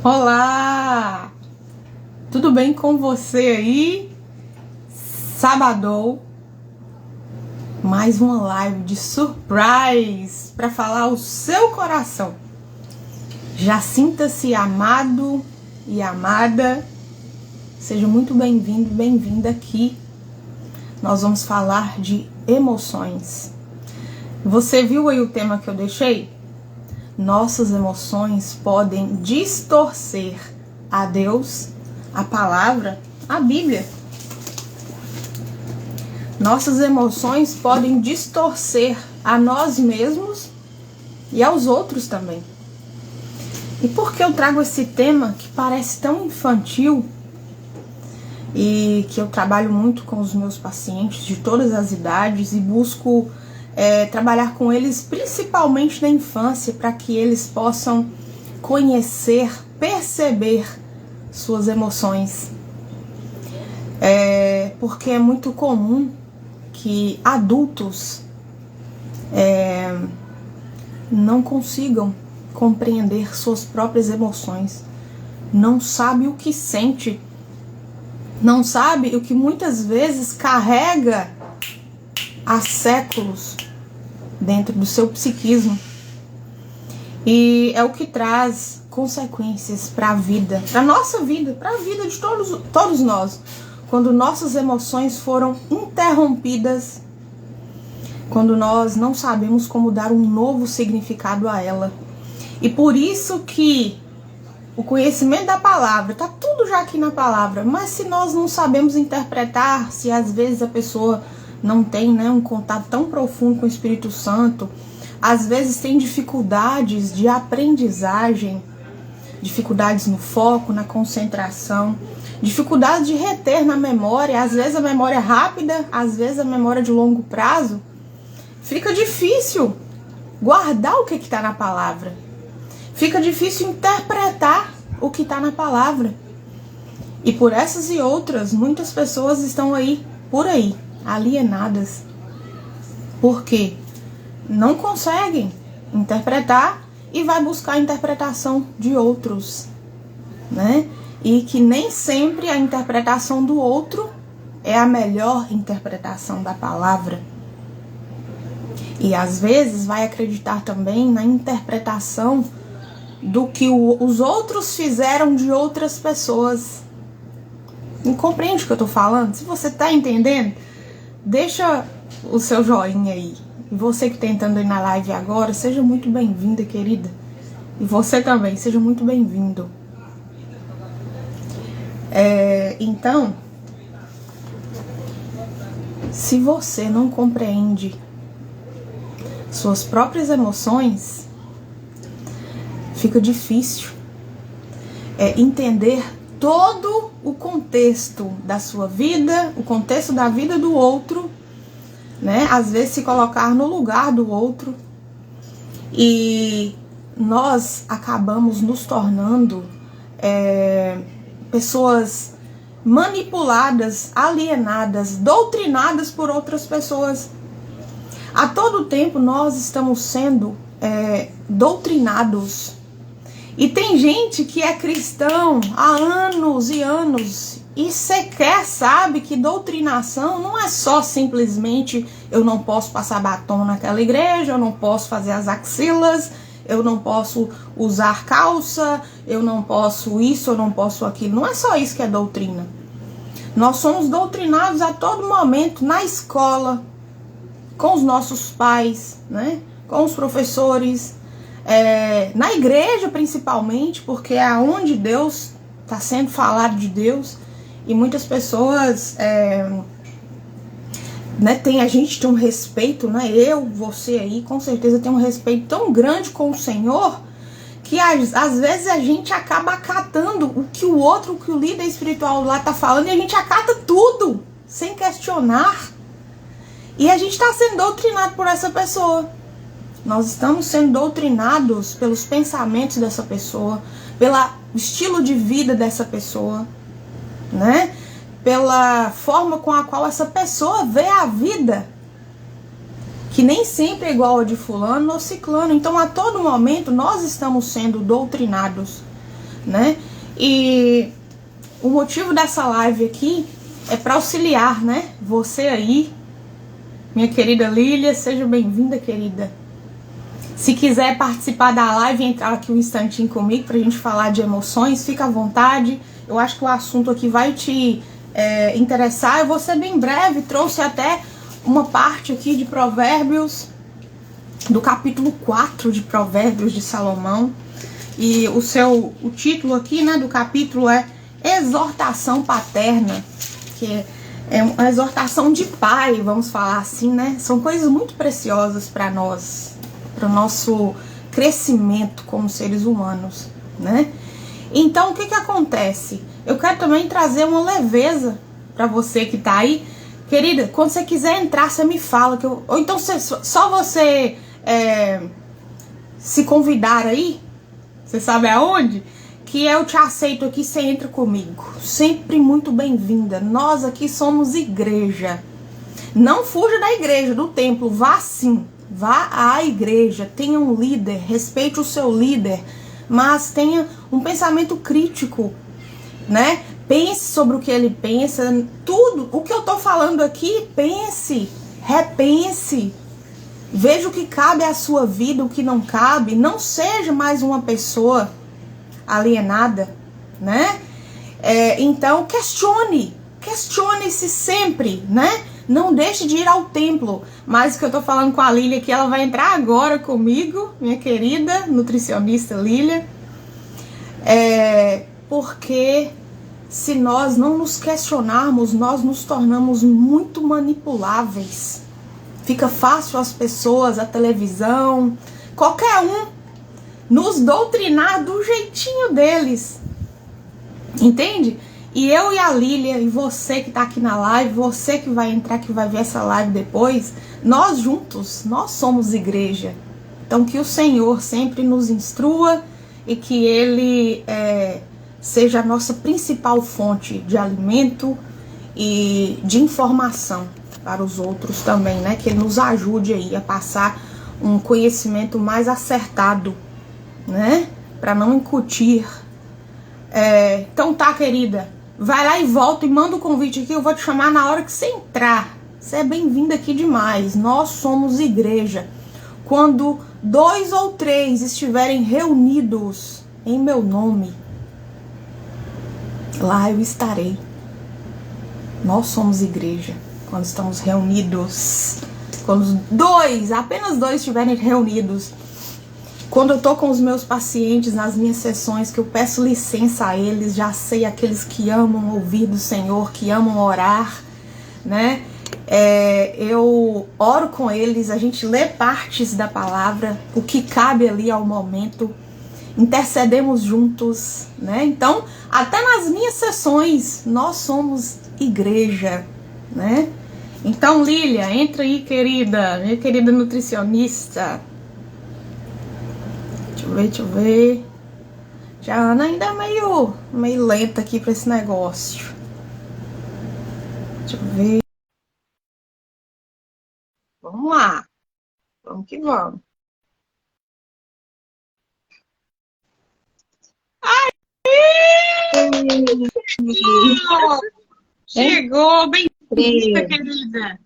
Olá! Tudo bem com você aí? Sabadão, mais uma live de surprise para falar ao seu coração. Já sinta-se amado e amada. Seja muito bem-vindo, bem-vinda aqui. Nós vamos falar de emoções. Você viu aí o tema que eu deixei? Nossas emoções podem distorcer a Deus, a palavra, a Bíblia. Nossas emoções podem distorcer a nós mesmos e aos outros também. E por que eu trago esse tema que parece tão infantil e que eu trabalho muito com os meus pacientes de todas as idades e busco trabalhar com eles principalmente na infância para que eles possam conhecer, perceber suas emoções. Porque é muito comum que adultos não consigam compreender suas próprias emoções, não sabe o que sente, não sabe o que muitas vezes carrega há séculos dentro do seu psiquismo. E é o que traz consequências para a vida, para a nossa vida, para a vida de todos nós. Quando nossas emoções foram interrompidas, quando nós não sabemos como dar um novo significado a ela. E por isso que o conhecimento da palavra, está tudo já aqui na palavra, mas se nós não sabemos interpretar, se às vezes a pessoa não tem um contato tão profundo com o Espírito Santo, às vezes tem dificuldades de aprendizagem, dificuldades no foco, na concentração, dificuldade de reter na memória, às vezes a memória é rápida, às vezes a memória de longo prazo, fica difícil guardar o que está na palavra, fica difícil interpretar o que está na palavra. E por essas e outras, muitas pessoas estão aí, por aí, alienadas, porque não conseguem interpretar e vai buscar a interpretação de outros, né? E que nem sempre a interpretação do outro é a melhor interpretação da palavra. E às vezes vai acreditar também na interpretação do que os outros fizeram de outras pessoas. Não compreende o que eu tô falando? Se você tá entendendo, deixa o seu joinha aí. E você que tá entrando aí na live agora, seja muito bem-vinda, querida. E você também, seja muito bem-vindo. Então, se você não compreende suas próprias emoções, fica difícil entender todo o contexto da sua vida, o contexto da vida do outro, né? Às vezes se colocar no lugar do outro, e nós acabamos nos tornando pessoas manipuladas, alienadas, doutrinadas por outras pessoas. A todo tempo nós estamos sendo doutrinados. E tem gente que é cristão há anos e anos e sequer sabe que doutrinação não é só simplesmente eu não posso passar batom naquela igreja, eu não posso fazer as axilas, eu não posso usar calça, eu não posso isso, eu não posso aquilo. Não é só isso que é doutrina. Nós somos doutrinados a todo momento, na escola, com os nossos pais, né? Com os professores, na igreja principalmente, porque é onde Deus está sendo falado de Deus. E muitas pessoas a gente tem um respeito, né? Eu, você aí, com certeza tem um respeito tão grande com o Senhor, que às vezes a gente acaba acatando o que o outro, o que o líder espiritual lá tá falando, e a gente acata tudo, sem questionar. E a gente está sendo doutrinado por essa pessoa. Nós estamos sendo doutrinados pelos pensamentos dessa pessoa, pelo estilo de vida dessa pessoa, né? Pela forma com a qual essa pessoa vê a vida, que nem sempre é igual a de fulano ou ciclano. Então a todo momento nós estamos sendo doutrinados né? E o motivo dessa live aqui é para auxiliar, né? Você aí, minha querida Lília, seja bem-vinda, querida. Se quiser participar da live e entrar aqui um instantinho comigo pra gente falar de emoções, fica à vontade. Eu acho que o assunto aqui vai te interessar. Eu vou ser bem breve, trouxe até uma parte aqui de Provérbios, do capítulo 4 de Provérbios de Salomão. E o título aqui, né, do capítulo é Exortação Paterna, que é uma exortação de pai, vamos falar assim, né? São coisas muito preciosas para nós, para o nosso crescimento como seres humanos, né? Então, o que que acontece? Eu quero também trazer uma leveza para você que tá aí. Querida, quando você quiser entrar, você me fala. Ou então, só você se convidar aí, você sabe aonde? Que eu te aceito aqui, você entra comigo. Sempre muito bem-vinda. Nós aqui somos igreja. Não fuja da igreja, do templo. Vá sim. Vá à igreja. Tenha um líder. Respeite o seu líder. Mas tenha um pensamento crítico, né? Pense sobre o que ele pensa. Tudo o que eu tô falando aqui, pense. Repense. Veja o que cabe à sua vida, o que não cabe. Não seja mais uma pessoa alienada, né? Então, questione-se sempre, né? Não deixe de ir ao templo. Mas o que eu tô falando com a Lília aqui, ela vai entrar agora comigo, minha querida nutricionista Lília. Porque se nós não nos questionarmos, nós nos tornamos muito manipuláveis. Fica fácil as pessoas, a televisão, qualquer um, nos doutrinar do jeitinho deles. Entende? E eu e a Lília, e você que tá aqui na live, você que vai entrar, que vai ver essa live depois, nós juntos, nós somos igreja. Então que o Senhor sempre nos instrua e que Ele seja a nossa principal fonte de alimento e de informação para os outros também, né? Que Ele nos ajude aí a passar um conhecimento mais acertado, né? Para não incutir. Então tá, querida. Vai lá e volta e manda o convite aqui. Eu vou te chamar na hora que você entrar. Você é bem-vinda aqui demais. Nós somos igreja. Quando 2 ou 3 estiverem reunidos em meu nome, lá eu estarei. Nós somos igreja. Quando estamos reunidos. Quando apenas 2 estiverem reunidos. Quando eu tô com os meus pacientes nas minhas sessões, que eu peço licença a eles, já sei aqueles que amam ouvir do Senhor, que amam orar, né? Eu oro com eles, a gente lê partes da palavra, o que cabe ali ao momento, intercedemos juntos, né? Então, até nas minhas sessões, nós somos igreja, né? Então, Lília, entra aí, querida, minha querida nutricionista. Deixa eu ver. Já a Ana ainda é meio lenta aqui pra esse negócio. Deixa eu ver. Vamos lá. Vamos que vamos. Chegou, bem-vinda, querida.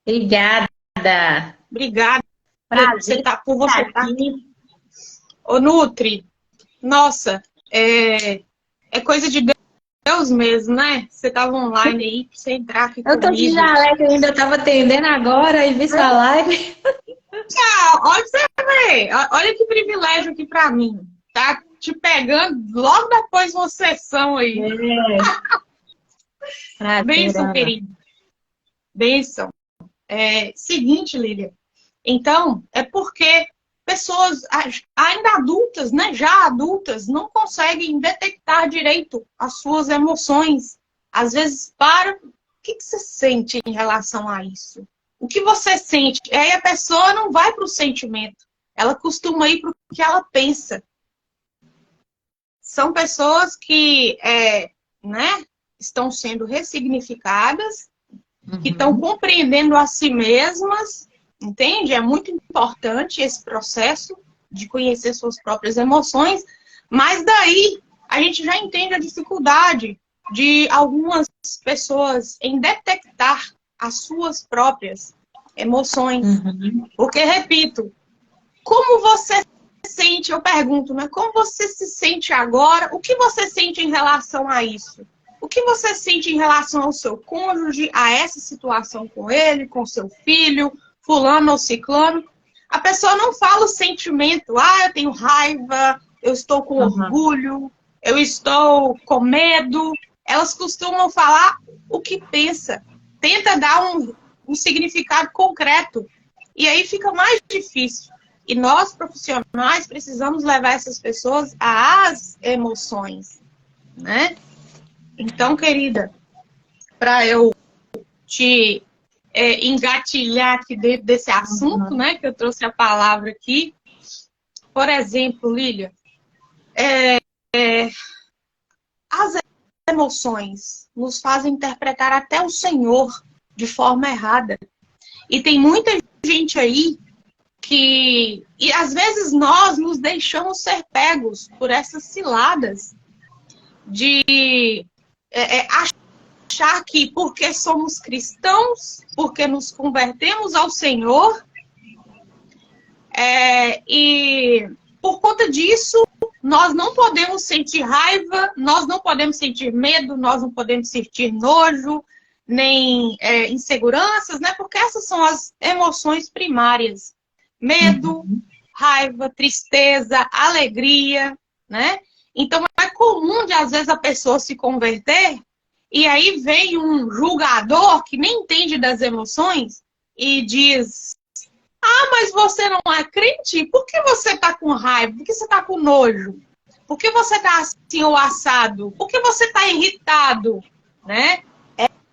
Obrigada. Obrigada. Prazer Por você estar aqui. Ô, Nutri, nossa, é coisa de Deus mesmo, né? Você tava online aí, pra você entrar aqui Eu tô de jaleco, eu ainda tava atendendo agora e vi sua live. Tchau, olha pra você ver. Olha que privilégio aqui pra mim. Tá te pegando logo depois de uma sessão aí. Bênção, querida. Bênção. Seguinte, Lília. Então, é porque pessoas ainda adultas, né, já adultas, não conseguem detectar direito as suas emoções. Às vezes, o que você sente em relação a isso? O que você sente? Aí a pessoa não vai para o sentimento. Ela costuma ir para o que ela pensa. São pessoas que né, estão sendo ressignificadas, que estão compreendendo a si mesmas. Entende? É muito importante esse processo de conhecer suas próprias emoções, mas daí a gente já entende a dificuldade de algumas pessoas em detectar as suas próprias emoções. Porque, repito, como você se sente, eu pergunto, né? Como você se sente agora? O que você sente em relação a isso? O que você sente em relação ao seu cônjuge, a essa situação com ele, com seu filho, fulano ou ciclano? A pessoa não fala o sentimento, eu tenho raiva, eu estou com orgulho, eu estou com medo. Elas costumam falar o que pensa. Tenta dar um significado concreto. E aí fica mais difícil. E nós, profissionais, precisamos levar essas pessoas às emoções, né? Então, querida, para eu te engatilhar aqui dentro desse assunto, né? Que eu trouxe a palavra aqui. Por exemplo, Lília, as emoções nos fazem interpretar até o Senhor de forma errada. E tem muita gente aí que... E às vezes nós nos deixamos ser pegos por essas ciladas de achar que porque somos cristãos, porque nos convertemos ao Senhor, e por conta disso, nós não podemos sentir raiva, nós não podemos sentir medo, nós não podemos sentir nojo, nem inseguranças, né? Porque essas são as emoções primárias. Medo, raiva, tristeza, alegria, né? Então, é comum de, às vezes, a pessoa se converter e aí vem um julgador que nem entende das emoções e diz: mas você não é crente? Por que você está com raiva? Por que você está com nojo? Por que você está assim ou assado? Por que você está irritado? Né?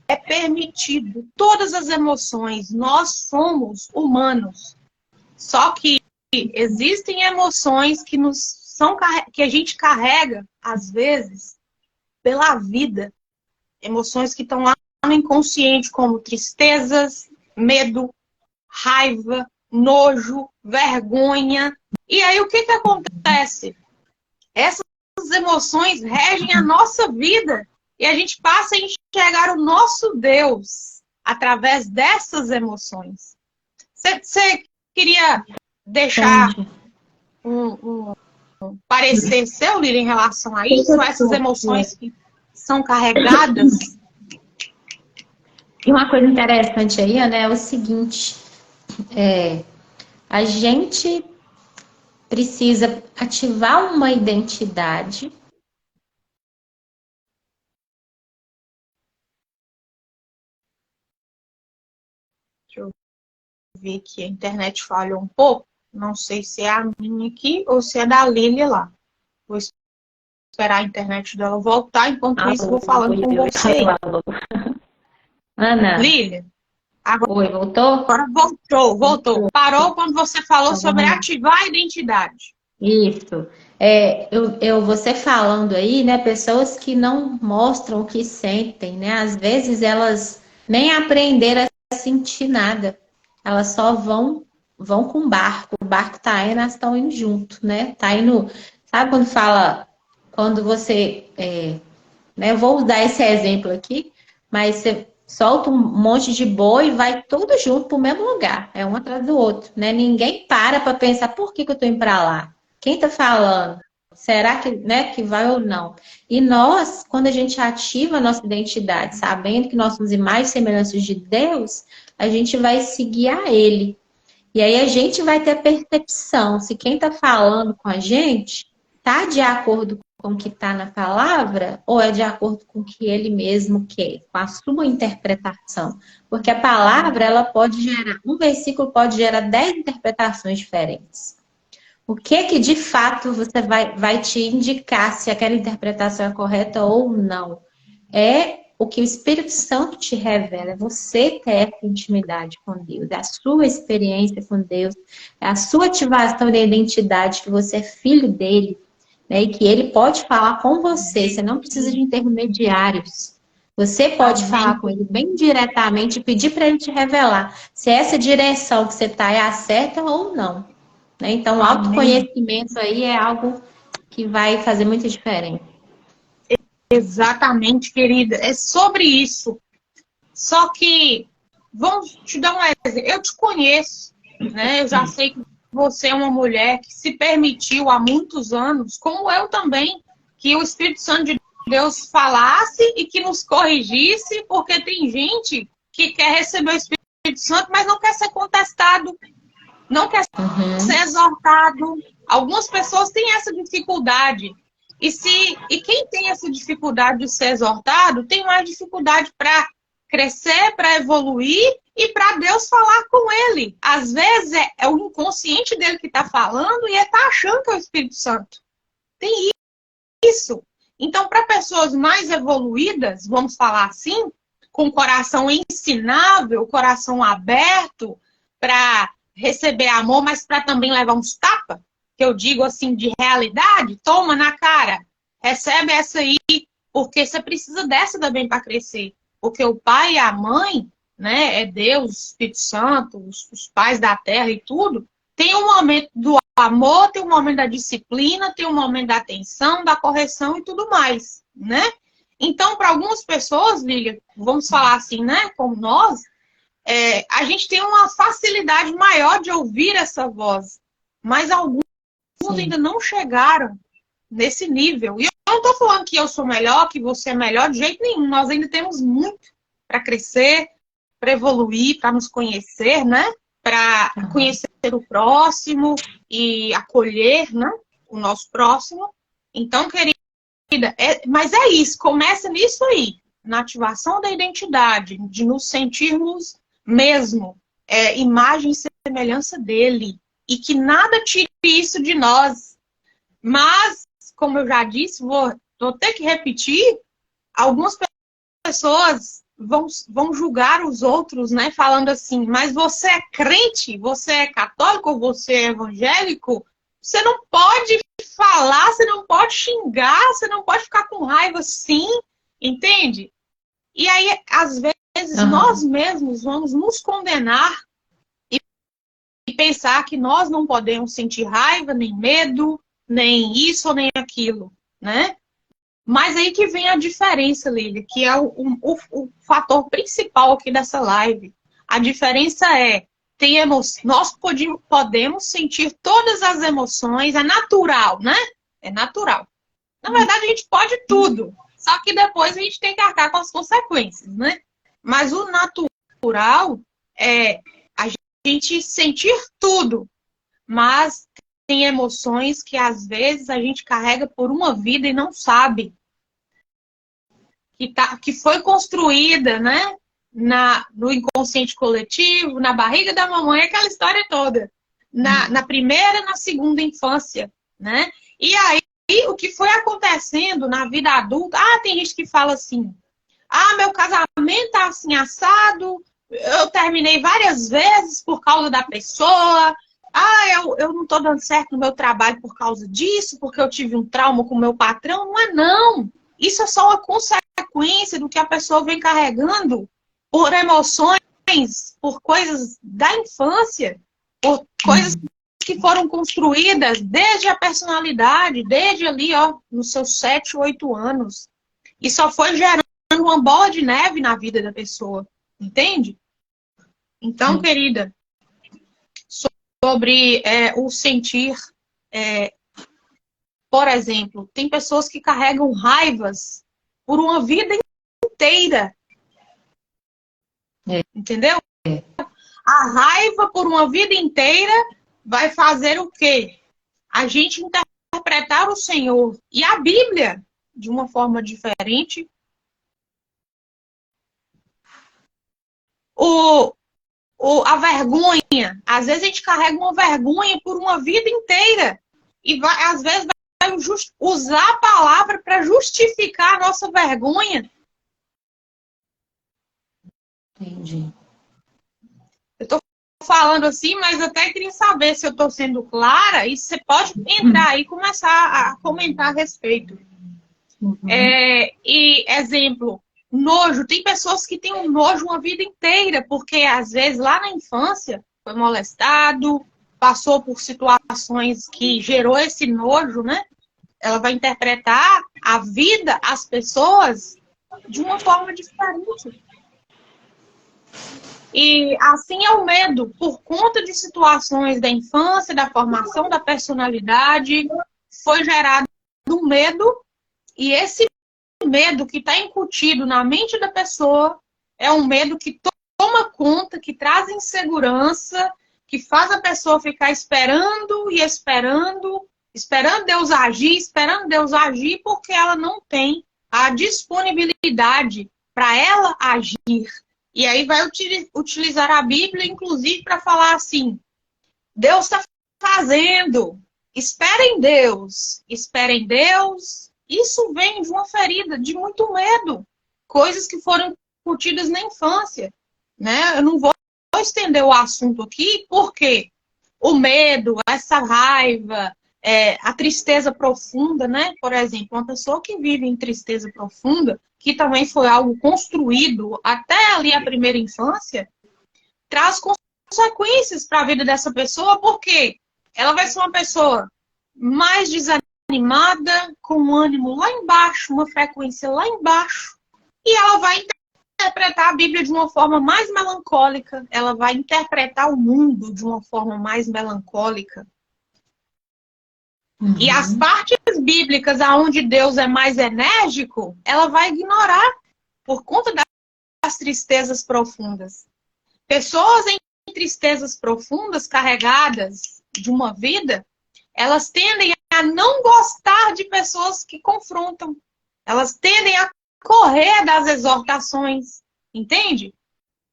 É permitido. Todas as emoções. Nós somos humanos. Só que existem emoções que a gente carrega, às vezes, pela vida. Emoções que estão lá no inconsciente, como tristezas, medo, raiva, nojo, vergonha. E aí o que acontece? Essas emoções regem a nossa vida e a gente passa a enxergar o nosso Deus através dessas emoções. Você queria deixar um parecer seu, Lília, em relação a isso? Essas emoções que são carregadas? E uma coisa interessante aí, né, é o seguinte, a gente precisa ativar uma identidade. Deixa eu ver que a internet falhou um pouco. Não sei se é a minha aqui ou se é da Lília lá. Vou esperar a internet dela voltar. Enquanto isso, vou falando com você. Ana. Lília. Agora, oi, voltou? Agora voltou. Parou quando você falou sobre ativar a identidade. Isso. Você falando aí, né? Pessoas que não mostram o que sentem, né? Às vezes elas nem aprenderam a sentir nada. Elas só vão com o barco. O barco tá indo, elas estão indo junto, né? Tá indo. Sabe quando fala, quando você. Eu vou usar esse exemplo aqui, mas você solta um monte de boi e vai tudo junto para o mesmo lugar, um atrás do outro, né? Ninguém para pensar por que eu estou indo para lá. Quem está falando? Será que, que vai ou não? E nós, quando a gente ativa a nossa identidade, sabendo que nós somos imagens e semelhanças de Deus, a gente vai seguir a Ele. E aí a gente vai ter a percepção se quem está falando com a gente está de acordo com o que está na palavra ou é de acordo com o que ele mesmo quer, com a sua interpretação. Porque a palavra, ela pode gerar, um versículo pode gerar 10 interpretações diferentes. O que de fato você vai te indicar se aquela interpretação é correta ou não? É o que o Espírito Santo te revela, é você ter essa intimidade com Deus, é a sua experiência com Deus, é a sua ativação da identidade, que você é filho dele, né, e que ele pode falar com você, você não precisa de intermediários. Você pode falar com ele bem diretamente e pedir para ele te revelar se essa direção que você está é a certa ou não. Né? Então, o autoconhecimento aí é algo que vai fazer muita diferença. Exatamente, querida. É sobre isso. Só que, vamos te dar um exemplo. Eu te conheço, né? Eu já sei que você é uma mulher que se permitiu há muitos anos, como eu também, que o Espírito Santo de Deus falasse e que nos corrigisse, porque tem gente que quer receber o Espírito Santo, mas não quer ser contestado, não quer ser exortado. Algumas pessoas têm essa dificuldade. E quem tem essa dificuldade de ser exortado, tem mais dificuldade para crescer, para evoluir e para Deus falar com ele. Às vezes é o inconsciente dele que está falando e ele está achando que é o Espírito Santo. Tem isso. Então, para pessoas mais evoluídas, vamos falar assim, com o coração ensinável, coração aberto para receber amor, mas para também levar uns tapas, que eu digo assim, de realidade, toma na cara, recebe essa aí, porque você precisa dessa também para crescer. Porque o pai e a mãe, né, é Deus, o Espírito Santo, os pais da terra e tudo, tem um momento do amor, tem um momento da disciplina, tem um momento da atenção, da correção e tudo mais, né? Então, para algumas pessoas, Lília, vamos falar assim, né, como nós, a gente tem uma facilidade maior de ouvir essa voz, mas alguns ainda não chegaram nesse nível. E eu não estou falando que eu sou melhor, que você é melhor, de jeito nenhum. Nós ainda temos muito para crescer, para evoluir, para nos conhecer, né? Para conhecer o próximo e acolher, né? O nosso próximo. Então, querida, mas é isso, começa nisso aí, na ativação da identidade, de nos sentirmos mesmo imagem e semelhança dele. E que nada tire isso de nós. Mas, como eu já disse, vou ter que repetir, algumas pessoas vão julgar os outros, né? Falando assim, mas você é crente? Você é católico ou você é evangélico? Você não pode falar, você não pode xingar, você não pode ficar com raiva assim, entende? E aí, às vezes, nós mesmos vamos nos condenar e pensar que nós não podemos sentir raiva, nem medo, nem isso ou nem aquilo, né? Mas aí que vem a diferença, Lília, que é o fator principal aqui dessa live. A diferença nós podemos sentir todas as emoções, é natural, né? É natural. Na verdade, a gente pode tudo, só que depois a gente tem que arcar com as consequências, né? Mas o natural é a gente sentir tudo, mas tem emoções que às vezes a gente carrega por uma vida e não sabe. Que foi construída, né? No inconsciente coletivo, na barriga da mamãe, aquela história toda. Na primeira e na segunda infância, né? E aí, o que foi acontecendo na vida adulta? Tem gente que fala assim, meu casamento tá assim assado, eu terminei várias vezes por causa da pessoa, eu não tô dando certo no meu trabalho por causa disso, porque eu tive um trauma com o meu patrão. Não é não. Isso é só uma consequência do que a pessoa vem carregando por emoções, por coisas da infância, por coisas que foram construídas desde a personalidade, desde ali, ó, nos seus 7, 8 anos. E só foi gerando uma bola de neve na vida da pessoa. Entende? Então, querida, sobre o sentir, por exemplo, tem pessoas que carregam raivas por uma vida inteira. Entendeu? A raiva por uma vida inteira vai fazer o quê? A gente interpretar o Senhor e a Bíblia de uma forma diferente. A vergonha. Às vezes a gente carrega uma vergonha por uma vida inteira. E às vezes vai usar a palavra para justificar a nossa vergonha. Entendi. Eu estou falando assim, mas eu até queria saber se eu estou sendo clara. E você pode entrar aí e começar a comentar a respeito. E exemplo, nojo. Tem pessoas que têm um nojo uma vida inteira, porque às vezes lá na infância foi molestado, passou por situações que gerou esse nojo, né? ela vai interpretar a vida, as pessoas, de uma forma diferente. E assim é o medo, por conta de situações da infância, da formação da personalidade, foi gerado um medo, e esse medo que está incutido na mente da pessoa é um medo que toma conta, que traz insegurança, que faz a pessoa ficar esperando e esperando, esperando Deus agir, porque ela não tem a disponibilidade para ela agir. E aí vai utilizar a Bíblia, inclusive, para falar assim, Deus está fazendo, espera em Deus, espera em Deus. Isso vem de uma ferida, de muito medo. Coisas que foram incutidas na infância, né? Eu não vou estender o assunto aqui, porque o medo, essa raiva, a tristeza profunda, né? Por exemplo, uma pessoa que vive em tristeza profunda, que também foi algo construído até ali a primeira infância, traz consequências para a vida dessa pessoa, porque ela vai ser uma pessoa mais desanimada, com um ânimo lá embaixo, uma frequência lá embaixo, e ela vai interpretar a Bíblia de uma forma mais melancólica, ela vai interpretar o mundo de uma forma mais melancólica. E as partes bíblicas onde Deus é mais enérgico, ela vai ignorar por conta das tristezas profundas. Pessoas em tristezas profundas, carregadas de uma vida, elas tendem a não gostar de pessoas que confrontam. Elas tendem a correr das exortações, entende?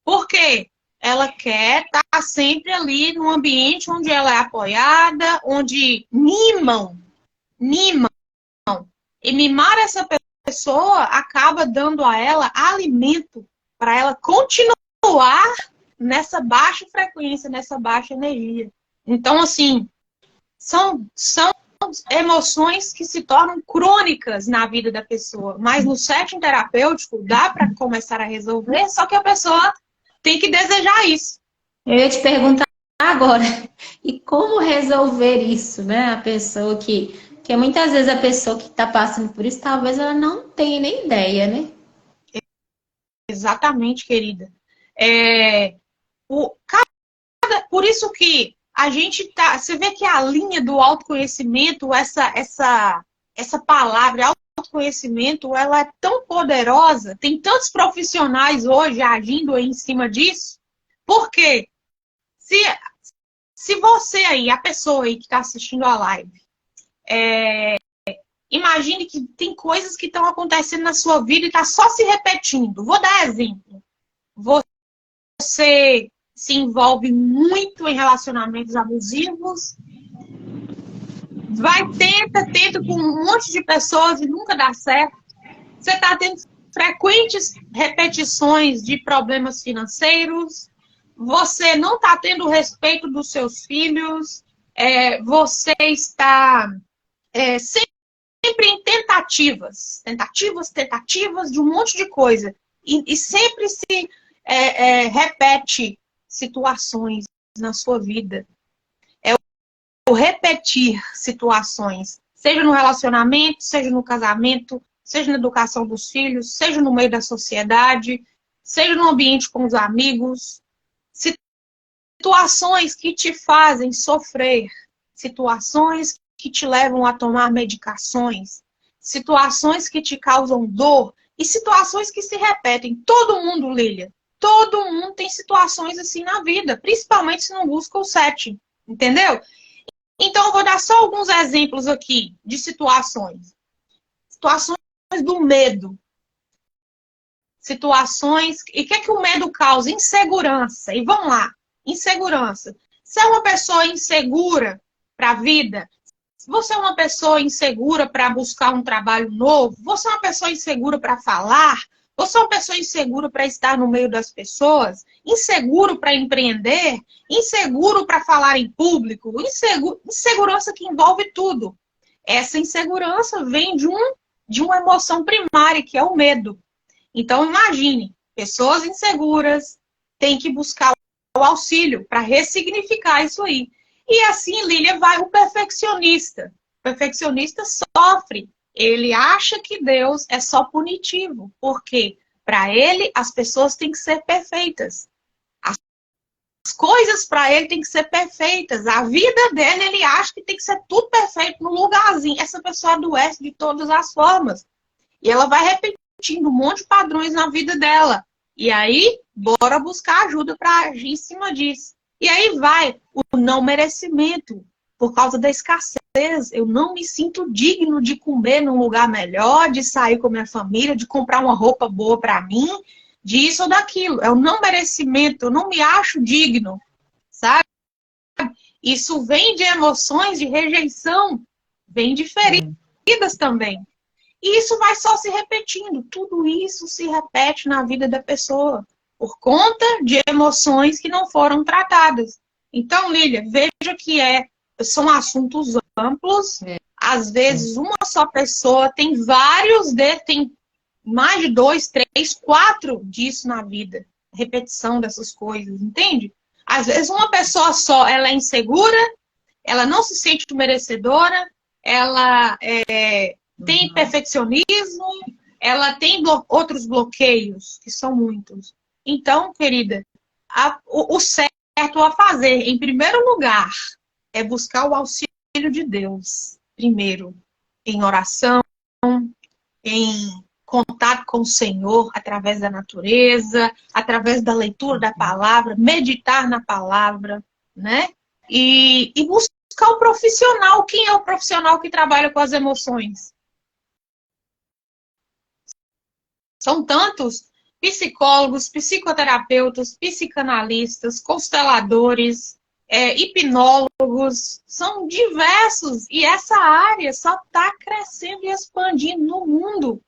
Porque ela quer estar sempre ali num ambiente onde ela é apoiada, onde mimam. E mimar essa pessoa acaba dando a ela alimento para ela continuar nessa baixa frequência, nessa baixa energia. Então, assim, são emoções que se tornam crônicas na vida da pessoa. Mas no setting terapêutico dá para começar a resolver, só que a pessoa tem que desejar isso. Eu ia te perguntar agora, e como resolver isso, né? A pessoa que muitas vezes a pessoa que está passando por isso, talvez ela não tenha nem ideia, né? Exatamente, querida. Por isso que a gente tá. Você vê que a linha do autoconhecimento, essa palavra, autoconhecimento, ela é tão poderosa. Tem tantos profissionais hoje agindo aí em cima disso. Por quê? Se você aí, a pessoa aí que está assistindo a live, imagine que tem coisas que estão acontecendo na sua vida e está só se repetindo. Vou dar exemplo. Você se envolve muito em relacionamentos abusivos, tenta com um monte de pessoas e nunca dá certo. Você está tendo frequentes repetições de problemas financeiros, você não está tendo o respeito dos seus filhos, você está sempre em tentativas de um monte de coisa. E sempre se repete situações na sua vida. O repetir situações, seja no relacionamento, seja no casamento, seja na educação dos filhos, seja no meio da sociedade, seja no ambiente com os amigos. Situações que te fazem sofrer, situações que te levam a tomar medicações, situações que te causam dor e situações que se repetem. Todo mundo, Lília, todo mundo tem situações assim na vida, principalmente se não busca o setting, entendeu? Então, eu vou dar só alguns exemplos aqui de situações. Situações do medo. Situações... E o que é que o medo causa? Insegurança. E vamos lá. Insegurança. Se é uma pessoa insegura para a vida, se você é uma pessoa insegura para buscar um trabalho novo, você é uma pessoa insegura para falar, você é uma pessoa insegura para estar no meio das pessoas, inseguro para empreender, inseguro para falar em público, insegurança que envolve tudo. Essa insegurança vem de uma emoção primária, que é o medo. Então, imagine, pessoas inseguras têm que buscar o auxílio para ressignificar isso aí. E assim, Lília, vai o perfeccionista. perfeccionista sofre. Ele acha que Deus é só punitivo. Por quê? Para ele, as pessoas têm que ser perfeitas. As coisas para ele têm que ser perfeitas. A vida dele, ele acha que tem que ser tudo perfeito no lugarzinho. Essa pessoa adoece de todas as formas. E ela vai repetindo um monte de padrões na vida dela. E aí, bora buscar ajuda para agir em cima disso. E aí vai o não merecimento. Por causa da escassez, eu não me sinto digno de comer num lugar melhor, de sair com a minha família, de comprar uma roupa boa para mim, disso ou daquilo. É o não merecimento, eu não me acho digno, sabe? Isso vem de emoções de rejeição, vem de feridas também. E isso vai só se repetindo. Tudo isso se repete na vida da pessoa, por conta de emoções que não foram tratadas. Então, Lília, veja que são assuntos amplos. Às vezes, uma só pessoa tem tem mais de 2, 3, 4 disso na vida. Repetição dessas coisas, entende? Às vezes, uma pessoa só, ela é insegura, ela não se sente merecedora, ela tem perfeccionismo, ela tem outros bloqueios, que são muitos. Então, querida, o certo a fazer, em primeiro lugar, é buscar o auxílio de Deus. Primeiro, em oração, em contato com o Senhor, através da natureza, através da leitura da palavra, meditar na palavra, né? E buscar o profissional. Quem é o profissional que trabalha com as emoções? São tantos psicólogos, psicoterapeutas, psicanalistas, consteladores, hipnólogos, são diversos. E essa área só está crescendo e expandindo no mundo.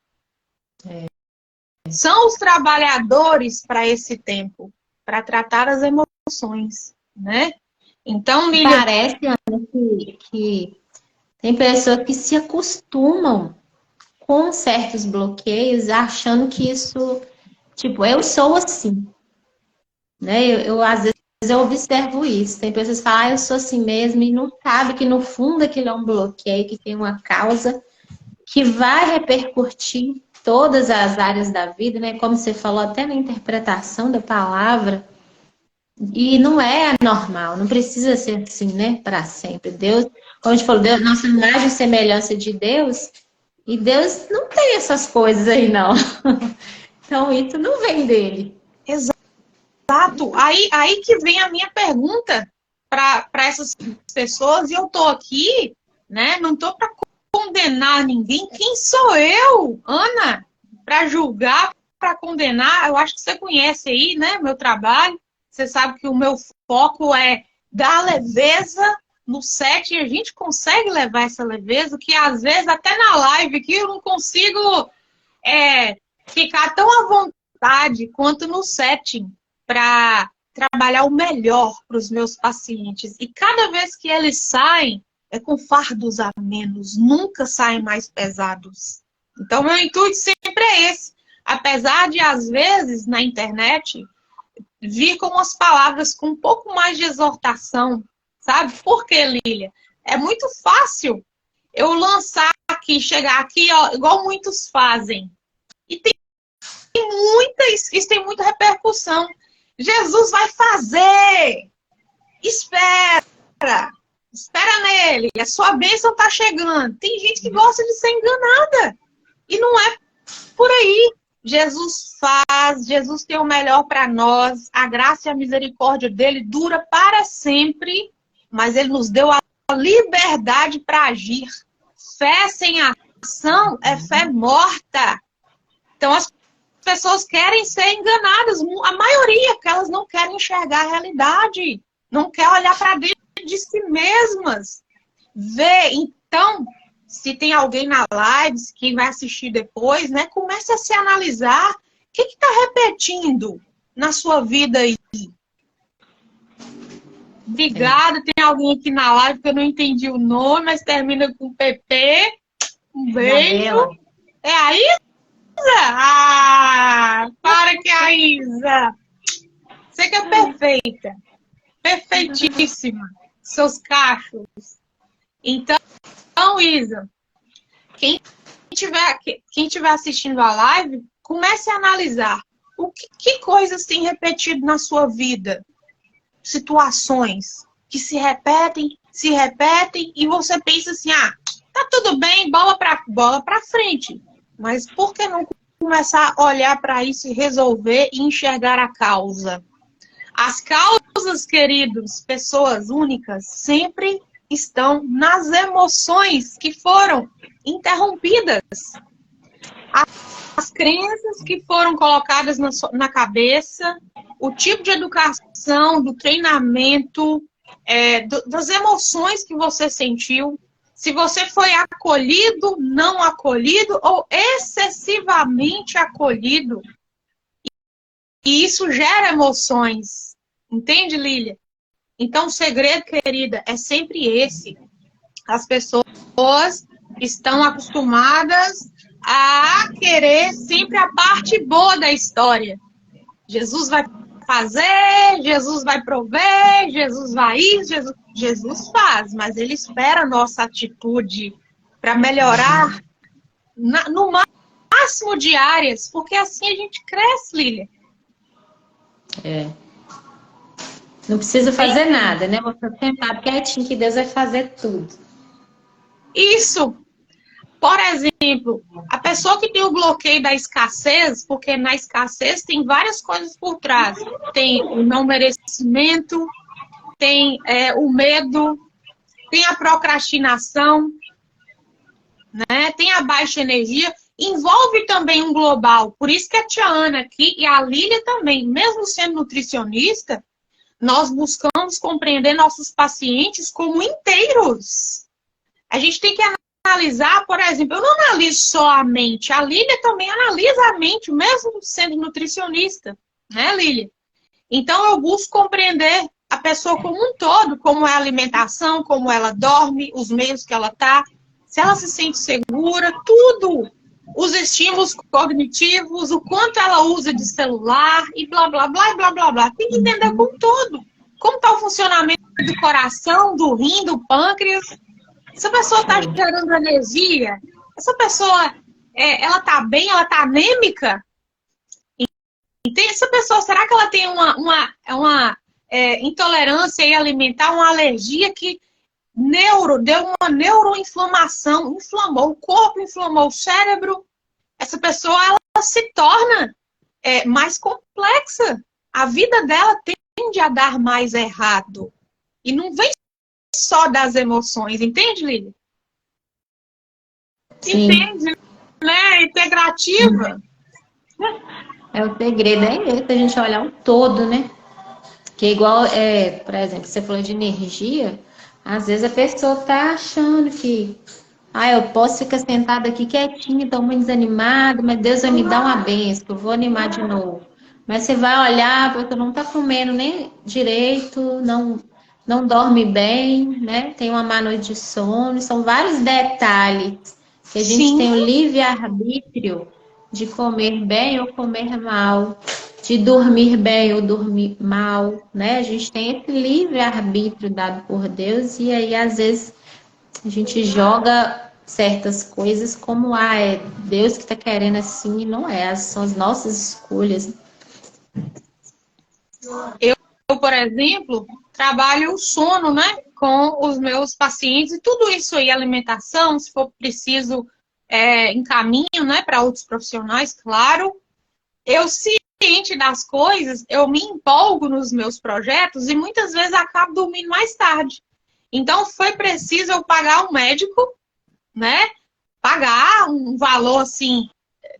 São os trabalhadores para esse tempo, para tratar as emoções, né? Então, Lília... Parece, Ana, que tem pessoas que se acostumam com certos bloqueios, achando que isso, tipo, eu sou assim, né? Às vezes eu observo isso. Tem pessoas que falam, eu sou assim mesmo, e não sabe que no fundo aquilo é um bloqueio, que tem uma causa que vai repercutir todas as áreas da vida, né? Como você falou, até na interpretação da palavra. E não é normal, não precisa ser assim, né? Para sempre. Deus, como a gente falou, Deus, nossa imagem e semelhança de Deus, e Deus não tem essas coisas aí, não. Então, isso não vem dele. Exato. Aí que vem a minha pergunta para essas pessoas, e eu tô aqui, né? Não tô para condenar ninguém. Quem sou eu, Ana, para julgar, para condenar? Eu acho que você conhece aí, né? Meu trabalho. Você sabe que o meu foco é dar leveza no set, e a gente consegue levar essa leveza, que às vezes até na live aqui eu não consigo ficar tão à vontade quanto no setting para trabalhar o melhor para os meus pacientes. E cada vez que eles saem, é com fardos a menos, nunca saem mais pesados. Então, meu intuito sempre é esse. Apesar de, às vezes, na internet, vir com umas palavras com um pouco mais de exortação, sabe? Por quê, Lília? É muito fácil eu lançar aqui, chegar aqui, ó, igual muitos fazem. E isso tem muita repercussão. Jesus vai fazer! Espera nele, a sua bênção está chegando. Tem gente que gosta de ser enganada. E não é por aí. Jesus faz, Jesus tem o melhor para nós, a graça e a misericórdia dele dura para sempre, mas ele nos deu a liberdade para agir. Fé sem ação é fé morta. Então as pessoas querem ser enganadas, a maioria, porque elas não querem enxergar a realidade, não quer olhar para dentro de si mesmas. Então, se tem alguém na live, quem vai assistir depois, né, comece a se analisar. O que está repetindo na sua vida aí? Obrigada. Tem alguém aqui na live que eu não entendi o nome, mas termina com PP. Um beijo. É a Isa? Ah, para que é a Isa. Você que é perfeita. Perfeitíssima. Seus cachos. Então, Então, Isa, quem estiver assistindo a live, comece a analisar que coisas tem repetido na sua vida. Situações que se repetem, e você pensa assim, tá tudo bem, bola pra frente. Mas por que não começar a olhar para isso e resolver e enxergar a causa? As causas, queridos, pessoas únicas, sempre estão nas emoções que foram interrompidas. As crenças que foram colocadas na cabeça, o tipo de educação, do treinamento, das emoções que você sentiu, se você foi acolhido, não acolhido ou excessivamente acolhido. E isso gera emoções. Entende, Lília? Então, o segredo, querida, é sempre esse. As pessoas estão acostumadas a querer sempre a parte boa da história. Jesus vai fazer, Jesus vai prover, Jesus vai isso, Jesus faz, mas ele espera a nossa atitude para melhorar no máximo de áreas, porque assim a gente cresce, Lília. Não precisa fazer nada, né? Você sentar quietinho que Deus vai fazer tudo. Isso. Por exemplo, a pessoa que tem o bloqueio da escassez, porque na escassez tem várias coisas por trás. Tem o não merecimento, tem o medo, tem a procrastinação, né? Tem a baixa energia. Envolve também um global. Por isso que a tia Ana aqui e a Lília também, mesmo sendo nutricionista, nós buscamos compreender nossos pacientes como inteiros. A gente tem que analisar, por exemplo, eu não analiso só a mente, a Lília também analisa a mente, mesmo sendo nutricionista, né, Lília? Então, eu busco compreender a pessoa como um todo, como é a alimentação, como ela dorme, os meios que ela está, se ela se sente segura, tudo. Os estímulos cognitivos, o quanto ela usa de celular, e blá, blá, blá, e blá, blá, blá. Tem que entender como um todo. Como está o funcionamento do coração, do rim, do pâncreas. Essa pessoa está gerando energia? Essa pessoa, ela está bem? Ela está anêmica? Entende? Essa pessoa, será que ela tem uma intolerância alimentar, uma alergia que deu uma neuroinflamação, inflamou o corpo, inflamou o cérebro? Essa pessoa, ela se torna mais complexa. A vida dela tende a dar mais errado. E não vem só das emoções, entende, Lília? Sim. Entende, né? Integrativa. O segredo é esse, a gente olhar o todo, né? Que igual, por exemplo, você falou de energia, às vezes a pessoa tá achando que eu posso ficar sentada aqui quietinha, tô muito desanimada, mas Deus vai me dar uma bênção, eu vou animar de novo. Mas você vai olhar, porque não tá comendo nem direito, não dorme bem, né? Tem uma má noite de sono, são vários detalhes que a gente tem o livre-arbítrio de comer bem ou comer mal, de dormir bem ou dormir mal, né? A gente tem esse livre-arbítrio dado por Deus e aí, às vezes, a gente joga certas coisas como, é Deus que está querendo assim, e não é, são as nossas escolhas. Eu, por exemplo, trabalho o sono, né, com os meus pacientes, e tudo isso aí, alimentação, se for preciso, encaminho, né, para outros profissionais, claro. Eu, ciente das coisas, eu me empolgo nos meus projetos e muitas vezes acabo dormindo mais tarde. Então, foi preciso eu pagar um médico, né, pagar um valor, assim,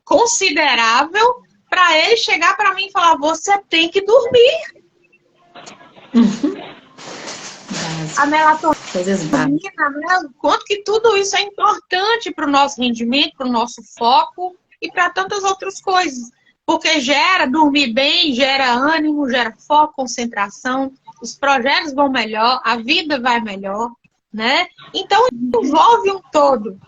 considerável, para ele chegar para mim e falar, você tem que dormir. A melatonina, né? Quanto que tudo isso é importante para o nosso rendimento, para o nosso foco e para tantas outras coisas. Porque dormir bem, gera ânimo, gera foco, concentração, os projetos vão melhor, a vida vai melhor, né? Então, envolve um todo.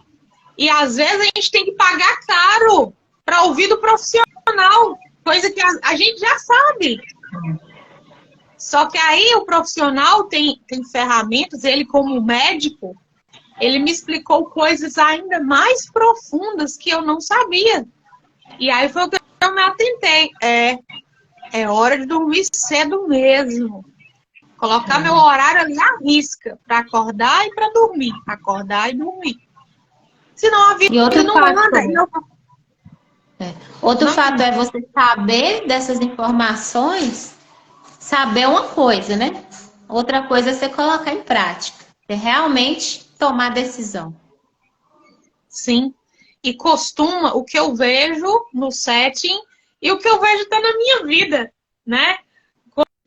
E às vezes a gente tem que pagar caro para ouvir do profissional, coisa que a gente já sabe. Só que aí o profissional tem ferramentas, ele como médico, ele me explicou coisas ainda mais profundas que eu não sabia. E aí foi o que eu me atentei. É hora de dormir cedo mesmo. Colocar meu horário ali à risca, para acordar e para dormir. Acordar e dormir. Senão a vida E outro não fato, anda. outro Não, fato é você saber dessas informações, saber uma coisa, né? Outra coisa é você colocar em prática. Você realmente tomar decisão. sim. E costuma, o que eu vejo no setting e o que eu vejo até na minha vida, né?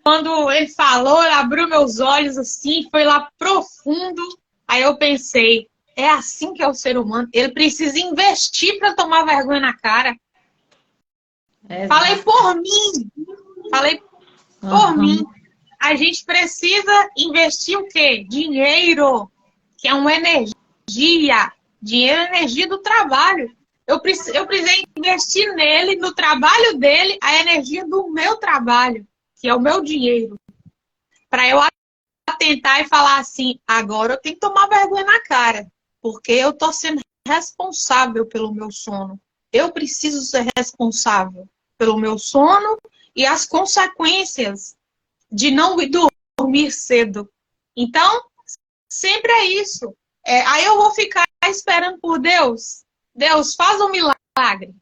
Quando ele falou, ele abriu meus olhos assim, foi lá profundo. Aí eu pensei, é assim que é o ser humano. Ele precisa investir para tomar vergonha na cara. Falei Exato. por mim. Falei por mim. A gente precisa investir o quê? Dinheiro, que é uma energia. Dinheiro é energia do trabalho. Eu precisei investir nele, no trabalho dele, a energia do meu trabalho, que é o meu dinheiro. Para eu atentar e falar assim, agora eu tenho que tomar vergonha na cara, porque eu estou sendo responsável pelo meu sono. Eu preciso ser responsável pelo meu sono e as consequências de não dormir cedo. Então, sempre é isso. Aí eu vou ficar esperando por Deus. Deus, faz um milagre.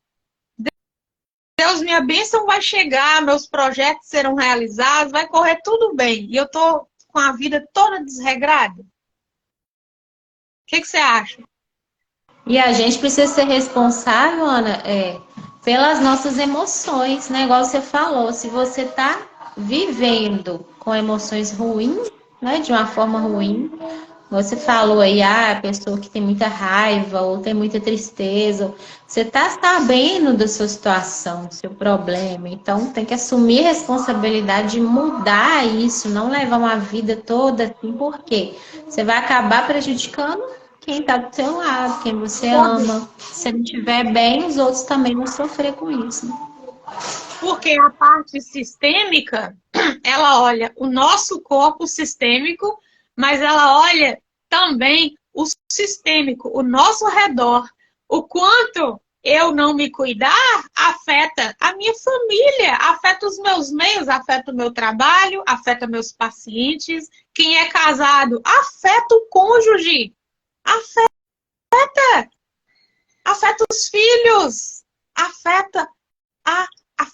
Deus, minha bênção vai chegar, meus projetos serão realizados, vai correr tudo bem. E eu tô com a vida toda desregrada. O que você acha? E a gente precisa ser responsável, Ana, pelas nossas emoções, né? Igual você falou, se você está vivendo com emoções ruins, né? De uma forma ruim, você falou aí, a pessoa que tem muita raiva ou tem muita tristeza, você está sabendo da sua situação, do seu problema, então tem que assumir a responsabilidade de mudar isso, não levar uma vida toda assim, porque você vai acabar prejudicando quem está do seu lado, quem você ama. Se ele estiver bem, os outros também vão sofrer com isso. Né? Porque a parte sistêmica, ela olha o nosso corpo sistêmico, mas ela olha também o sistêmico, o nosso redor. O quanto eu não me cuidar afeta a minha família, afeta os meus meios, afeta o meu trabalho, afeta meus pacientes. Quem é casado, afeta o cônjuge, afeta, afeta os filhos, afeta a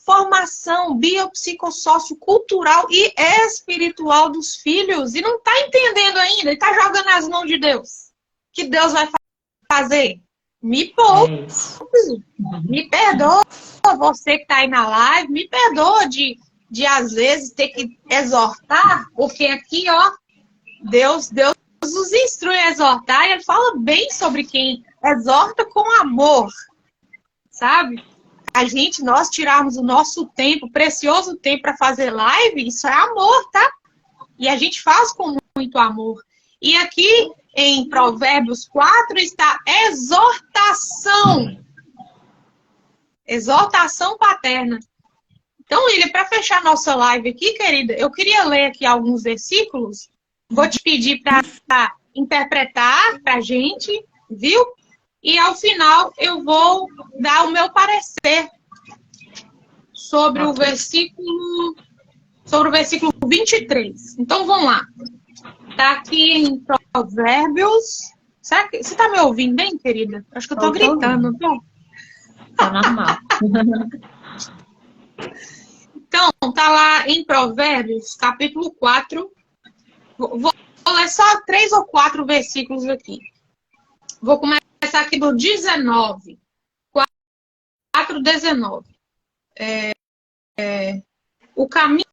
formação biopsicossociocultural e espiritual dos filhos. E não está entendendo ainda, ele está jogando nas mãos de Deus. Que Deus vai fazer? Me poupe, me perdoa você que está aí na live, me perdoa de às vezes ter que exortar, porque aqui, ó, Deus nos instrui a exortar e ele fala bem sobre quem exorta com amor, sabe? Nós tirarmos o nosso tempo, precioso tempo para fazer live, isso é amor, tá? E a gente faz com muito amor. E aqui em Provérbios 4 está exortação. Exortação paterna. Então, Lília, para fechar nossa live aqui, querida, eu queria ler aqui alguns versículos. Vou te pedir para interpretar para a gente, viu? E ao final eu vou dar o meu parecer sobre o versículo 23. Então vamos lá. Está aqui em Provérbios. Será que você está me ouvindo bem, querida? Acho que eu estou gritando, não tô? Tá normal. Então, tá lá em Provérbios, capítulo 4. Vou ler só 3 ou 4 versículos aqui. Vou começar aqui do 19. 4:19. O caminho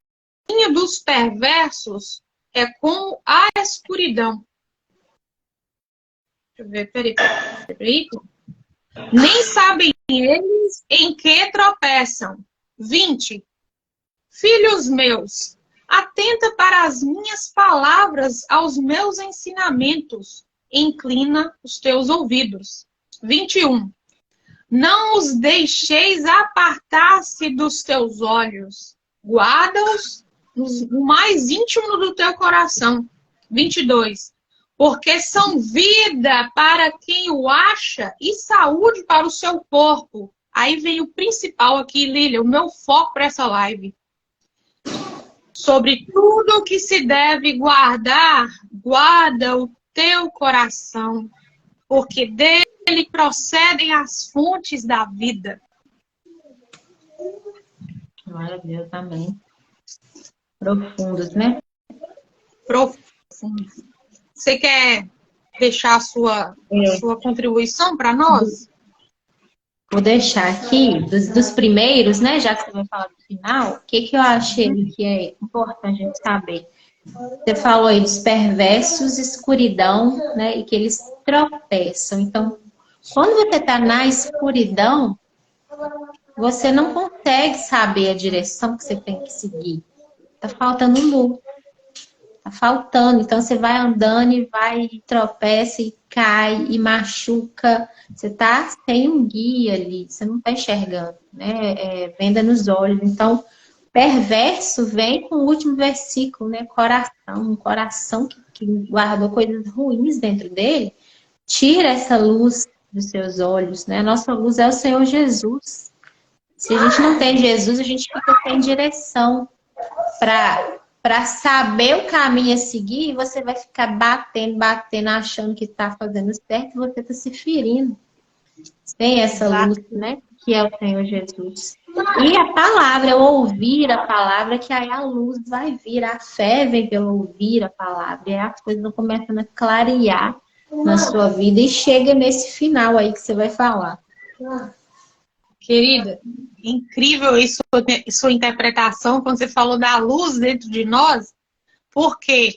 dos perversos é como a escuridão. Deixa eu ver, peraí. Nem sabem eles em que tropeçam. 20. Filhos meus, atenta para as minhas palavras, aos meus ensinamentos. Inclina os teus ouvidos. 21. Não os deixeis apartar-se dos teus olhos. Guarda-os no mais íntimo do teu coração. 22. porque são vida para quem o acha e saúde para o seu corpo. Aí vem o principal aqui, Lília, o meu foco para essa live. Sobre tudo o que se deve guardar, guarda o teu coração, porque dele procedem as fontes da vida. Glória a Deus, amém. Profundos, né? Profundos. Você quer deixar a sua contribuição para nós? Vou deixar aqui, dos primeiros, né? Já que você vai falar do final, o que eu achei que é importante a gente saber. Você falou aí dos perversos, escuridão, né? E que eles tropeçam. Então, quando você está na escuridão, você não consegue saber a direção que você tem que seguir. Tá faltando luz. Tá faltando. Então, você vai andando e vai, e tropeça, e cai, e machuca. Você tá sem um guia ali. Você não tá enxergando, né? Venda nos olhos. Então, perverso vem com o último versículo, né? Coração. Um coração que guardou coisas ruins dentro dele. Tira essa luz dos seus olhos, né? A nossa luz é o Senhor Jesus. Se a gente não tem Jesus, a gente fica sem direção para saber o caminho a seguir, você vai ficar batendo, achando que está fazendo certo, e você está se ferindo. Sem essa luz, né? Que é o Senhor Jesus. E a palavra, eu ouvir a palavra, que aí a luz vai vir, a fé vem pelo ouvir a palavra, e aí as coisas vão começando a clarear na sua vida, e chega nesse final aí que você vai falar. Querida, incrível isso, sua interpretação, quando você falou da luz dentro de nós, porque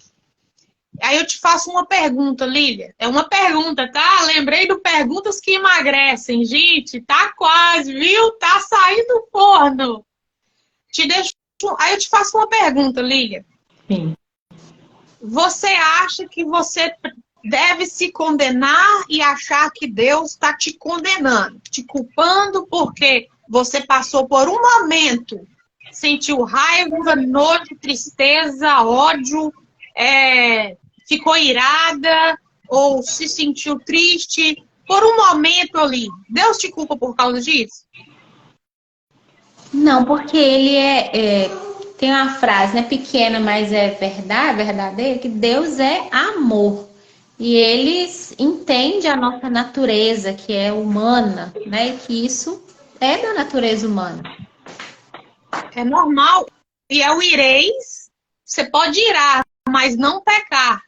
aí eu te faço uma pergunta, Lília. É uma pergunta, tá? Lembrei do Perguntas que Emagrecem. Gente, tá quase, viu? Tá saindo do forno. Aí eu te faço uma pergunta, Lília. Sim. Você acha que você deve se condenar e achar que Deus está te condenando, te culpando porque você passou por um momento, sentiu raiva, nojo, tristeza, ódio, ficou irada ou se sentiu triste por um momento ali? Deus te culpa por causa disso? Não, porque ele tem uma frase, né, pequena, mas é verdade, verdadeira, que Deus é amor. E ele entende a nossa natureza, que é humana, né? E que isso é da natureza humana. É normal. E é o ireis. Você pode irar, mas não pecar.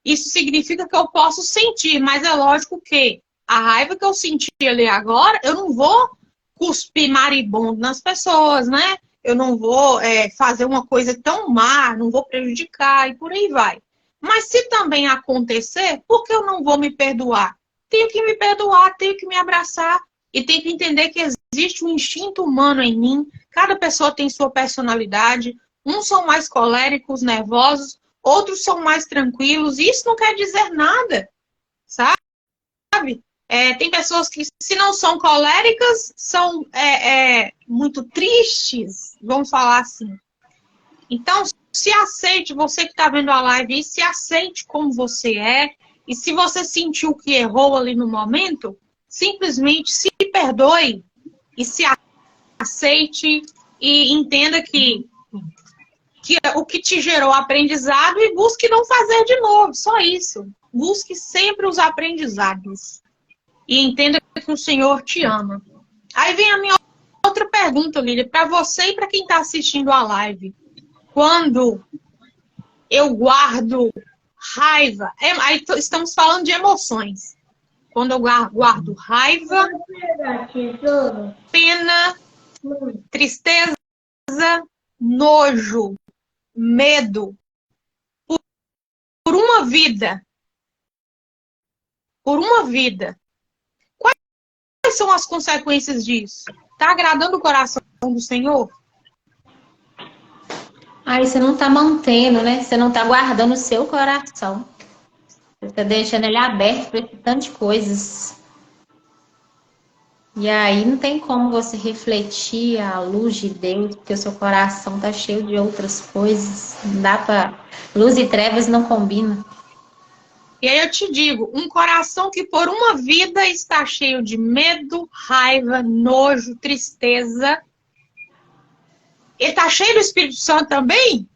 Isso significa que eu posso sentir, mas é lógico que a raiva que eu senti ali agora, eu não vou cuspir maribondo nas pessoas, né? Eu não vou fazer uma coisa tão má, não vou prejudicar e por aí vai. Mas se também acontecer, por que eu não vou me perdoar? Tenho que me perdoar, tenho que me abraçar e tenho que entender que existe um instinto humano em mim. Cada pessoa tem sua personalidade. Uns são mais coléricos, nervosos, outros são mais tranquilos. E isso não quer dizer nada, sabe? Tem pessoas que, se não são coléricas, são muito tristes, vamos falar assim. Então, se aceite, você que está vendo a live, se aceite como você é. E se você sentiu que errou ali no momento, simplesmente se perdoe e se aceite e entenda que o que te gerou aprendizado e busque não fazer de novo. Só isso. Busque sempre os aprendizados. E entenda que o Senhor te ama. Aí vem a minha outra pergunta, Lília, para você e para quem está assistindo a live. Quando eu guardo raiva, aí estamos falando de emoções. Quando eu guardo raiva, pena, tristeza, nojo, medo, por uma vida, quais são as consequências disso? Está agradando o coração do Senhor? Aí você não está mantendo, né? Você não está guardando o seu coração. Você está deixando ele aberto para esse tanto de coisas. E aí não tem como você refletir a luz de Deus, porque o seu coração está cheio de outras coisas. Não dá para... Luz e trevas não combinam. E aí eu te digo, um coração que por uma vida está cheio de medo, raiva, nojo, tristeza, ele está cheio do Espírito Santo também?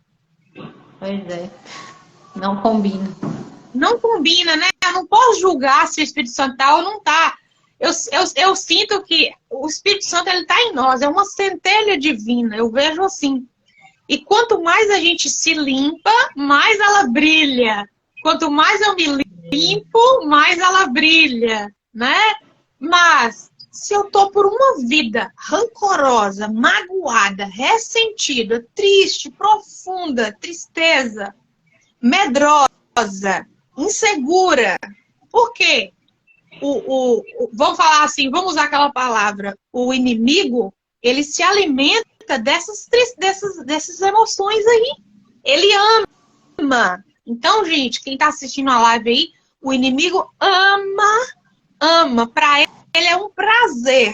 Pois é, não combina. Não combina, né? Eu não posso julgar se o Espírito Santo está ou não está. Eu sinto que o Espírito Santo ele está em nós, é uma centelha divina, eu vejo assim. E quanto mais a gente se limpa, mais ela brilha. Quanto mais eu me limpo, mais ela brilha, né? Mas se eu tô por uma vida rancorosa, magoada, ressentida, triste, profunda, tristeza, medrosa, insegura, por quê? Vamos falar assim, vamos usar aquela palavra, o inimigo, ele se alimenta dessas emoções aí. Ele ama. Então, gente, quem está assistindo a live aí, o inimigo ama. Para ele é um prazer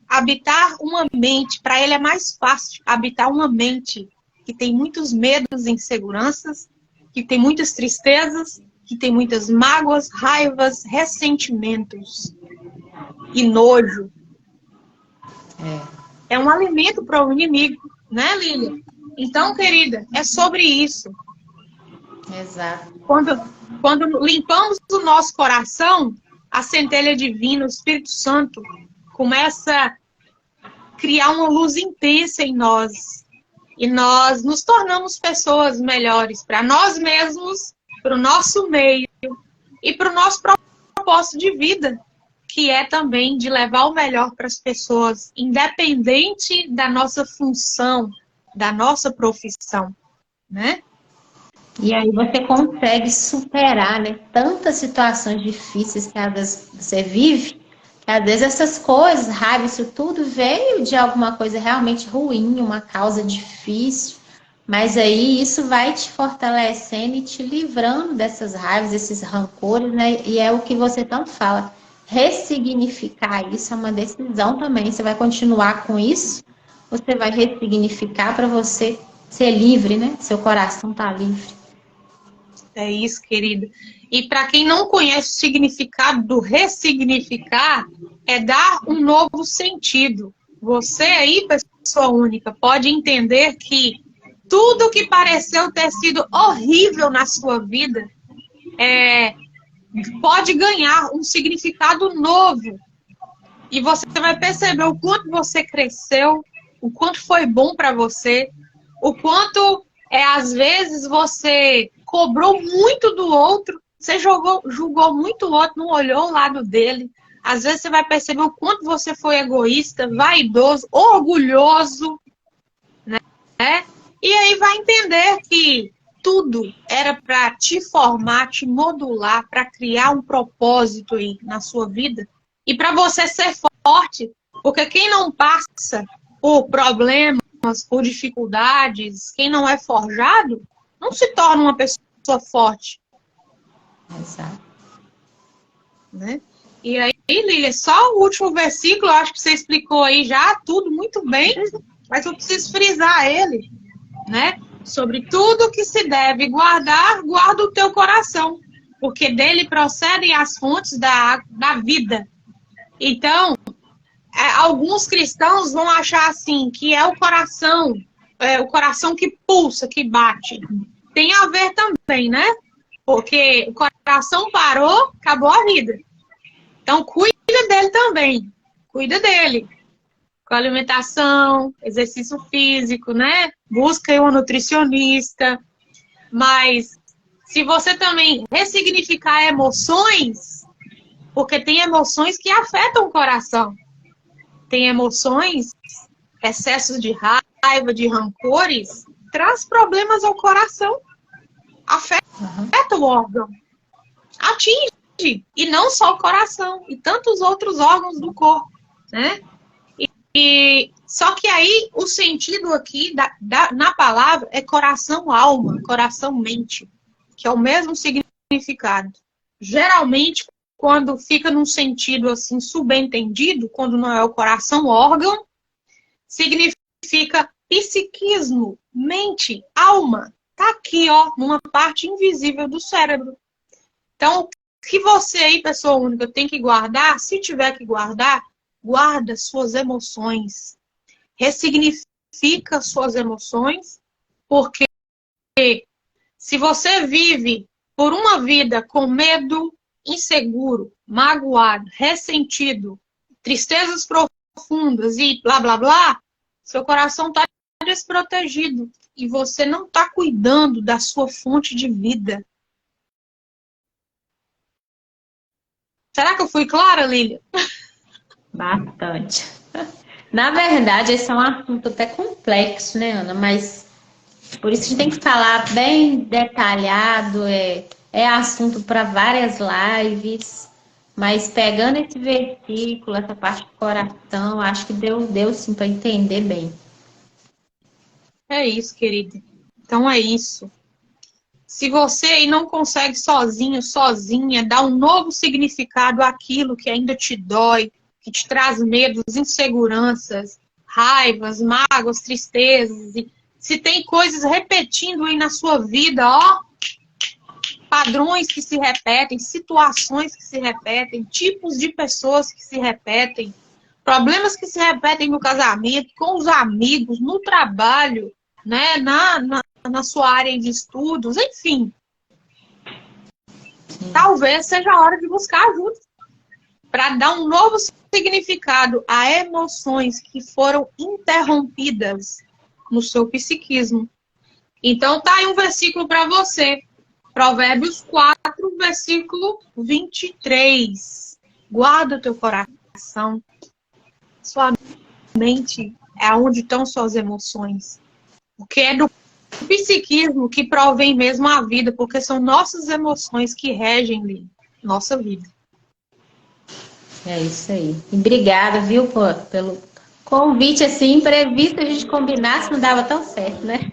habitar uma mente. Para ele é mais fácil habitar uma mente que tem muitos medos e inseguranças, que tem muitas tristezas, que tem muitas mágoas, raivas, ressentimentos e nojo. É um alimento para o inimigo, né, Lília? Então, querida, é sobre isso. Exato. Quando limpamos o nosso coração, a centelha divina, o Espírito Santo, começa a criar uma luz intensa em nós. E nós nos tornamos pessoas melhores para nós mesmos, para o nosso meio e para o nosso propósito de vida, que é também de levar o melhor para as pessoas, independente da nossa função, da nossa profissão, né? E aí você consegue superar, né, tantas situações difíceis que às vezes você vive, que às vezes essas coisas, raiva, isso tudo veio de alguma coisa realmente ruim, uma causa difícil, mas aí isso vai te fortalecendo e te livrando dessas raivas, desses rancores, né? E é o que você tanto fala, ressignificar isso é uma decisão também. Você vai continuar com isso, você vai ressignificar para você ser livre, né? Seu coração tá livre. É isso, querida. E para quem não conhece o significado do ressignificar, é dar um novo sentido. Você aí, pessoa única, pode entender que tudo que pareceu ter sido horrível na sua vida pode ganhar um significado novo. E você vai perceber o quanto você cresceu, o quanto foi bom para você, o quanto, às vezes, você cobrou muito do outro, você julgou muito o outro, não olhou o lado dele. Às vezes você vai perceber o quanto você foi egoísta, vaidoso, orgulhoso, né? E aí vai entender que tudo era para te formar, te modular, para criar um propósito aí na sua vida. E para você ser forte, porque quem não passa por problemas, por dificuldades, quem não é forjado, não se torna uma pessoa forte. Exato. Né? E aí, Lília, só o último versículo, eu acho que você explicou aí já tudo muito bem, mas eu preciso frisar ele, né? Sobre tudo que se deve guardar, guarda o teu coração, porque dele procedem as fontes da vida. Então, alguns cristãos vão achar assim, que é o coração que pulsa, que bate. Tem a ver também, né? Porque o coração parou, acabou a vida. Então, cuida dele também. Cuida dele. Com alimentação, exercício físico, né? Busca uma nutricionista. Mas, se você também ressignificar emoções, porque tem emoções que afetam o coração. Tem emoções, excessos de raiva, de rancores, traz problemas ao coração. Afeta o órgão. Atinge. E não só o coração, e tantos outros órgãos do corpo, né? Só que aí o sentido aqui na palavra é coração-alma, coração-mente, que é o mesmo significado. Geralmente, quando fica num sentido assim subentendido, quando não é o coração-órgão, significa psiquismo, mente, alma. Tá aqui, ó, numa parte invisível do cérebro. Então, o que você aí, pessoa única, tem que guardar, se tiver que guardar, guarda suas emoções. Ressignifica suas emoções, porque se você vive por uma vida com medo, inseguro, magoado, ressentido, tristezas profundas e blá, blá, blá, seu coração está desprotegido e você não está cuidando da sua fonte de vida. Será que eu fui clara, Lília? Bastante. Na verdade, esse é um assunto até complexo, né, Ana? Mas por isso a gente tem que falar bem detalhado, é assunto para várias lives, mas pegando esse versículo, essa parte do coração, acho que deu sim para entender bem. É isso, querida. Então é isso. Se você aí não consegue sozinho, sozinha, dar um novo significado àquilo que ainda te dói, que te traz medos, inseguranças, raivas, mágoas, tristezas, e se tem coisas repetindo aí na sua vida, ó, padrões que se repetem, situações que se repetem, tipos de pessoas que se repetem, problemas que se repetem no casamento, com os amigos, no trabalho, né, na sua área de estudos, enfim. Talvez seja a hora de buscar ajuda para dar um novo significado a emoções que foram interrompidas no seu psiquismo. Então, tá aí um versículo para você. Provérbios 4, versículo 23. Guarda o teu coração. Sua mente é onde estão suas emoções. Porque é do psiquismo que provém mesmo a vida, porque são nossas emoções que regem nossa vida. É isso aí. E obrigada, viu, pelo convite assim, imprevisto, a gente combinasse, não dava tão certo, né?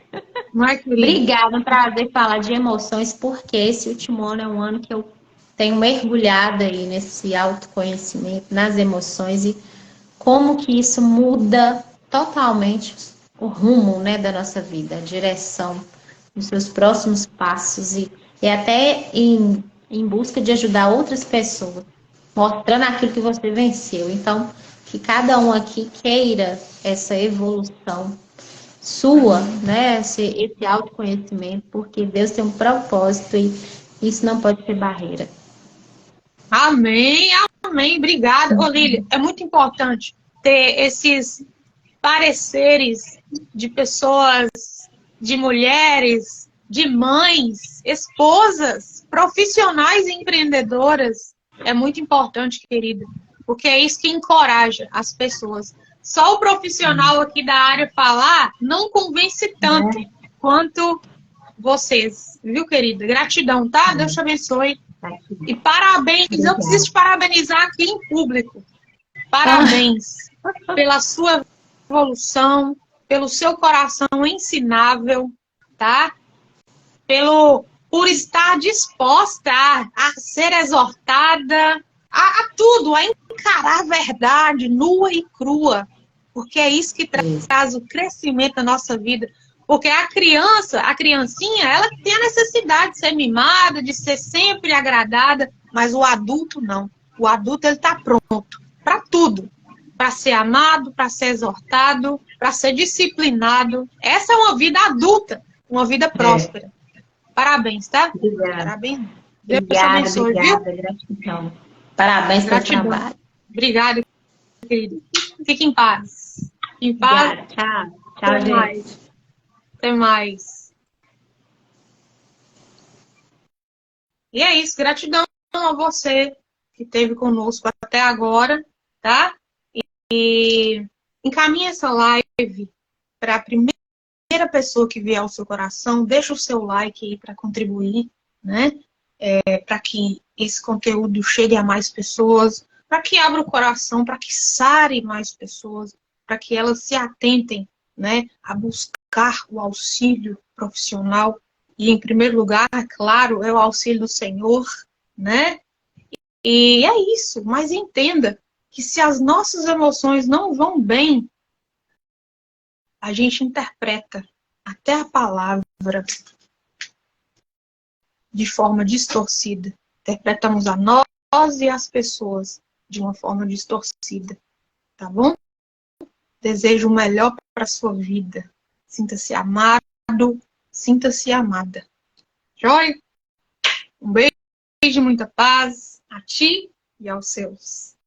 Não é, querida? Obrigada, um prazer falar de emoções, porque esse último ano é um ano que eu tenho mergulhado aí nesse autoconhecimento, nas emoções e como que isso muda totalmente o rumo, né, da nossa vida, a direção dos seus próximos passos e até em busca de ajudar outras pessoas, mostrando aquilo que você venceu. Então, que cada um aqui queira essa evolução sua, né? Esse autoconhecimento, porque Deus tem um propósito e isso não pode ser barreira. Amém, amém. Obrigada. Ô, Lília, é muito importante ter esses pareceres de pessoas, de mulheres, de mães, esposas, profissionais e empreendedoras. É muito importante, querida, porque é isso que encoraja as pessoas. Só o profissional aqui da área falar não convence tanto quanto vocês, viu, querida? Gratidão, tá? Deus te abençoe. E parabéns, eu preciso te parabenizar aqui em público. Parabéns pela sua evolução, pelo seu coração ensinável, tá? Por estar disposta a ser exortada, a tudo, a encarar a verdade nua e crua. Porque é isso que traz o crescimento da nossa vida. Porque a criança, a criancinha, ela tem a necessidade de ser mimada, de ser sempre agradada, mas o adulto não. O adulto, ele está pronto para tudo. Para ser amado, para ser exortado, para ser disciplinado. Essa é uma vida adulta, uma vida próspera. Parabéns, tá? Obrigada. Parabéns. Deus te Obrigada, abençoe, obrigada, viu? gratidão. Parabéns pelo trabalho. Obrigada, querido. Fique em paz. Em paz. Obrigada. Tchau. Tchau, Até gente. mais. Até mais. E é isso. Gratidão a você que esteve conosco até agora, tá? E encaminhe essa live para a primeira pessoa que vier ao seu coração. Deixa o seu like aí para contribuir, né? Para que esse conteúdo chegue a mais pessoas, para que abra o coração, para que sare mais pessoas, para que elas se atentem, né, a buscar o auxílio profissional. E, em primeiro lugar, claro, é o auxílio do Senhor, né? E é isso, mas entenda que se as nossas emoções não vão bem, a gente interpreta até a palavra de forma distorcida. interpretamos a nós e as pessoas de uma forma distorcida, tá bom? Desejo o melhor para a sua vida. Sinta-se amado, sinta-se amada. Joia? Um beijo, muita paz a ti e aos seus.